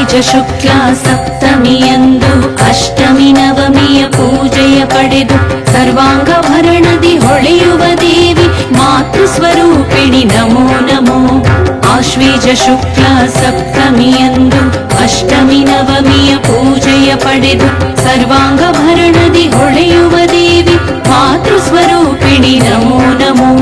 ಆಶ್ವೀಜ ಶುಕ್ಲ ಸಪ್ತಮಿಯಂದು ಅಷ್ಟಮಿ ನವಮಿಯ ಪೂಜೆಯ ಪಡೆದು ಸರ್ವಾಂಗಭರಣದಿ ಹೊಳೆಯುವ ದೇವಿ ಮಾತೃ ಸ್ವರೂಪಿಣಿ ನಮೋ ನಮೋ. ಆಶ್ವೀಜ ಶುಕ್ಲ ಸಪ್ತಮಿಯಂದು ಅಷ್ಟಮಿ ನವಮಿಯ ಪೂಜೆಯ ಪಡೆದು ಸರ್ವಾಂಗಭರಣದಿ ಹೊಳೆಯುವ ದೇವಿ ಮಾತೃ ಸ್ವರೂಪಿಣಿ ನಮೋ ನಮೋ.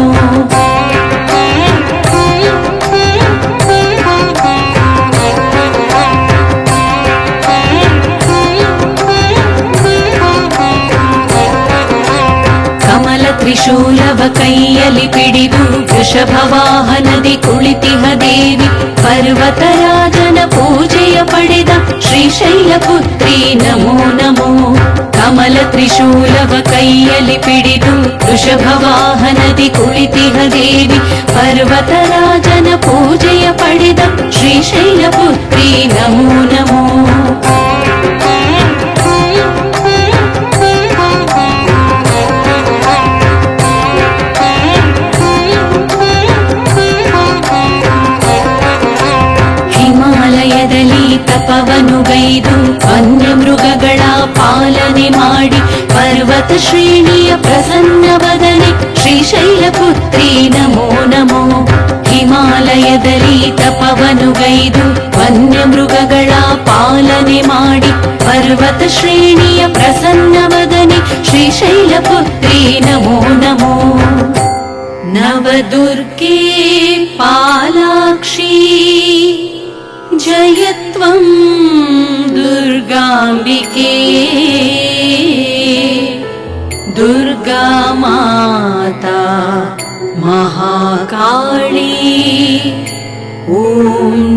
ತ್ರಿಶೂಲವ ಕೈಯಲ್ಲಿ ಪಿಡಿದು ವೃಷಭ ವಾಹನದಿ ಕುಳಿತಿಹ ದೇವಿ ಪರ್ವತರಾಜನ ಪೂಜೆಯ ಪಡೆದ ಶ್ರೀಶೈಲ ಪುತ್ರಿ ನಮೋ ನಮೋ. ಕಮಲ ತ್ರಿಶೂಲವ ಕೈಯಲ್ಲಿ ಪಿಡಿದು ವೃಷಭ ವಾಹನದಿ ಕುಳಿತಿಹ ದೇವಿ ಪರ್ವತರಾಜನ ಪೂಜೆಯ ಪಡೆದ ಶ್ರೀಶೈಲ ಪುತ್ರಿ ನಮೋ ನಮೋ. ತಪವನುಗೈದು ವನ್ಯ ಮೃಗಗಳ ಪಾಲನೆ ಮಾಡಿ ಪರ್ವತ ಶ್ರೇಣಿಯ ಪ್ರಸನ್ನ ವದನೆ ಶ್ರೀಶೈಲ ಪುತ್ರಿ ನಮೋ ನಮೋ. ಹಿಮಾಲಯದಲ್ಲಿ ತಪವನುಗೈದು ವನ್ಯ ಮೃಗಗಳ ಪಾಲನೆ ಮಾಡಿ ಪರ್ವತ ಶ್ರೇಣಿಯ ಪ್ರಸನ್ನ ವದನೆ ಶ್ರೀಶೈಲ ಪುತ್ರಿ ನಮೋ ನಮೋ. ನವದುರ್ಗೆ ಪಾಲಾಕ್ಷಿ ಜಯತ್ವಂ ದುರ್ಗಾಂಬಿಕೆ ದುರ್ಗಾ ಮಾತಾ ಮಹಾಕಾಳಿ. ಓಂ